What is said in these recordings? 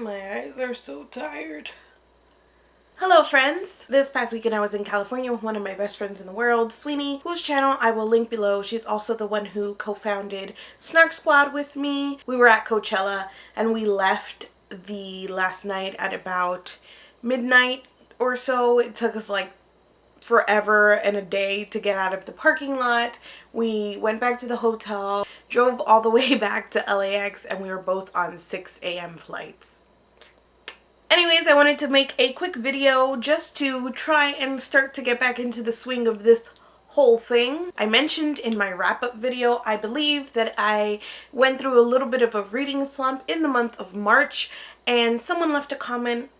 My eyes are so tired. Hello friends! This past weekend I was in California with one of my best friends in the world, Sweeney, whose channel I will link below. She's also the one who co-founded Snark Squad with me. We were at Coachella and we left the last night at about midnight or so. It took us like forever and a day to get out of the parking lot. We went back to the hotel, drove all the way back to LAX, and we were both on 6 a.m. flights. Anyways, I wanted to make a quick video just to try and start to get back into the swing of this whole thing. I mentioned in my wrap-up video, I believe, that I went through a little bit of a reading slump in the month of March, and someone left a comment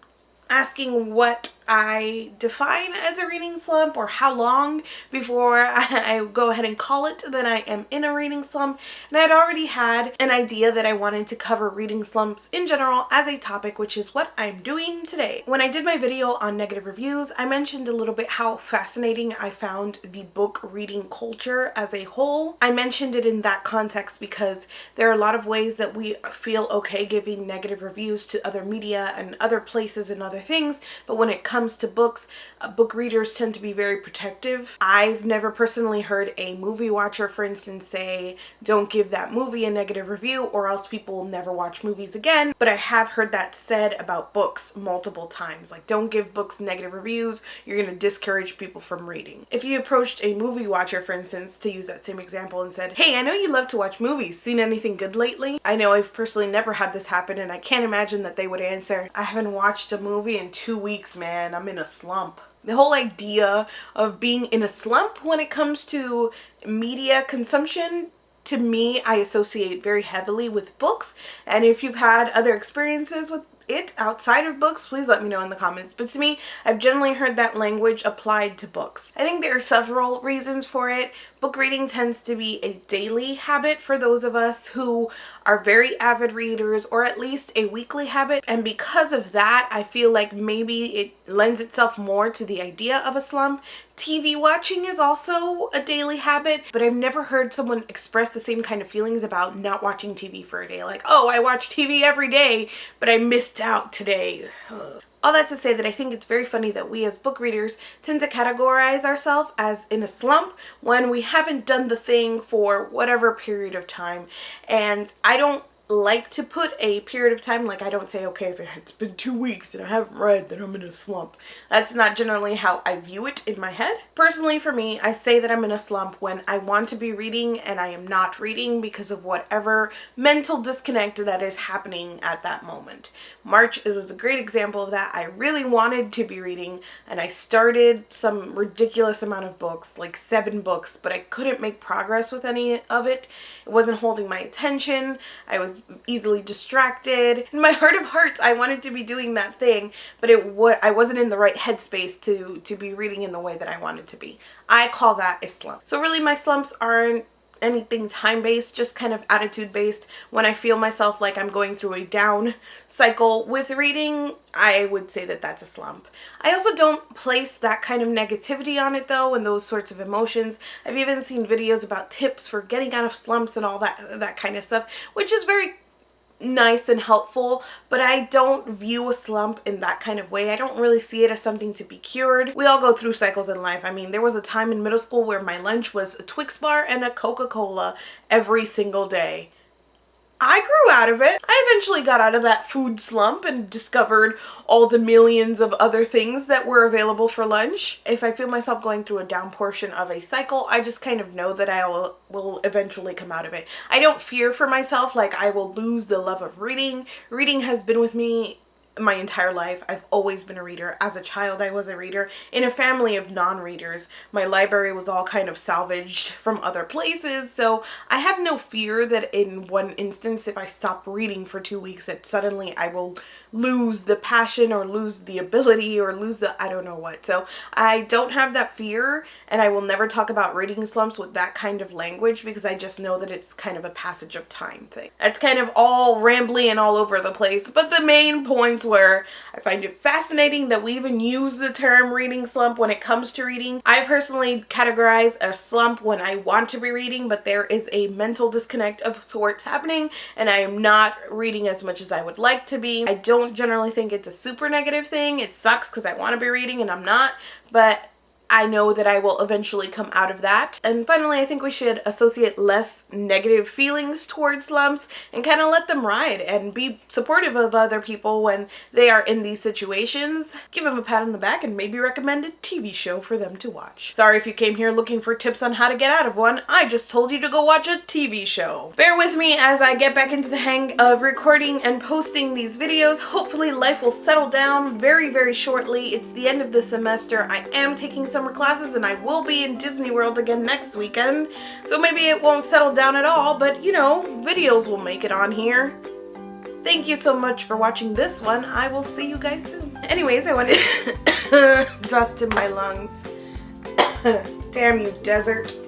asking what I define as a reading slump or how long before I go ahead and call it that I am in a reading slump. And I had already had an idea that I wanted to cover reading slumps in general as a topic, which is what I'm doing today. When I did my video on negative reviews, I mentioned a little bit how fascinating I found the book reading culture as a whole. I mentioned it in that context because there are a lot of ways that we feel okay giving negative reviews to other media and other places and other things, but when it comes to books, book readers tend to be very protective. I've never personally heard a movie watcher, for instance, say don't give that movie a negative review or else people will never watch movies again, but I have heard that said about books multiple times, like don't give books negative reviews, you're going to discourage people from reading. If you approached a movie watcher, for instance, to use that same example, and said, hey, I know you love to watch movies, seen anything good lately? I know I've personally never had this happen, and I can't imagine that they would answer, I haven't watched a movie in 2 weeks, man, I'm in a slump. The whole idea of being in a slump when it comes to media consumption, to me, I associate very heavily with books. And if you've had other experiences with it outside of books, please let me know in the comments. But to me, I've generally heard that language applied to books. I think there are several reasons for it. Book reading tends to be a daily habit for those of us who are very avid readers, or at least a weekly habit. And because of that, I feel like maybe it lends itself more to the idea of a slump. TV watching is also a daily habit, but I've never heard someone express the same kind of feelings about not watching TV for a day. Like, oh, I watch TV every day, but I missed out today. Ugh. All that to say that I think it's very funny that we as book readers tend to categorize ourselves as in a slump when we haven't done the thing for whatever period of time. And I don't like to put a period of time, like I don't say, okay, if it's been 2 weeks and I haven't read, then I'm in a slump. That's not generally how I view it in my head. Personally, for me, I say that I'm in a slump when I want to be reading and I am not reading because of whatever mental disconnect that is happening at that moment. March is a great example of that. I really wanted to be reading and I started some ridiculous amount of books, like 7 books, but I couldn't make progress with any of it. It wasn't holding my attention. I was easily distracted. In my heart of hearts, I wanted to be doing that thing, but I wasn't in the right headspace to be reading in the way that I wanted to be. I call that a slump. So really my slumps aren't anything time-based, just kind of attitude-based. When I feel myself like I'm going through a down cycle with reading, I would say that that's a slump. I also don't place that kind of negativity on it though, and those sorts of emotions. I've even seen videos about tips for getting out of slumps and all that kind of stuff, which is very nice and helpful, but I don't view a slump in that kind of way. I don't really see it as something to be cured. We all go through cycles in life. I mean, there was a time in middle school where my lunch was a Twix bar and a Coca-Cola every single day. I grew out of it. I eventually got out of that food slump and discovered all the millions of other things that were available for lunch. If I feel myself going through a down portion of a cycle, I just kind of know that I will eventually come out of it. I don't fear for myself like I will lose the love of reading. Reading has been with me my entire life. I've always been a reader. As a child, I was a reader. In a family of non-readers, my library was all kind of salvaged from other places, so I have no fear that in one instance, if I stop reading for 2 weeks, that suddenly I will lose the passion or lose the ability or lose the I don't know what. So I don't have that fear, and I will never talk about reading slumps with that kind of language because I just know that it's kind of a passage of time thing. It's kind of all rambly and all over the place, but the main points moments where I find it fascinating that we even use the term reading slump when it comes to reading. I personally categorize a slump when I want to be reading, but there is a mental disconnect of sorts happening and I am not reading as much as I would like to be. I don't generally think it's a super negative thing. It sucks because I want to be reading and I'm not, but I know that I will eventually come out of that. And finally, I think we should associate less negative feelings towards slumps and kind of let them ride and be supportive of other people when they are in these situations. Give them a pat on the back and maybe recommend a TV show for them to watch. Sorry if you came here looking for tips on how to get out of one. I just told you to go watch a TV show. Bear with me as I get back into the hang of recording and posting these videos. Hopefully life will settle down very, very shortly. It's the end of the semester. I am taking summer classes and I will be in Disney World again next weekend, so maybe it won't settle down at all, but you know, videos will make it on here. Thank you so much for watching this one. I will see you guys soon. Anyways, I wanted dust in my lungs. Damn you, desert.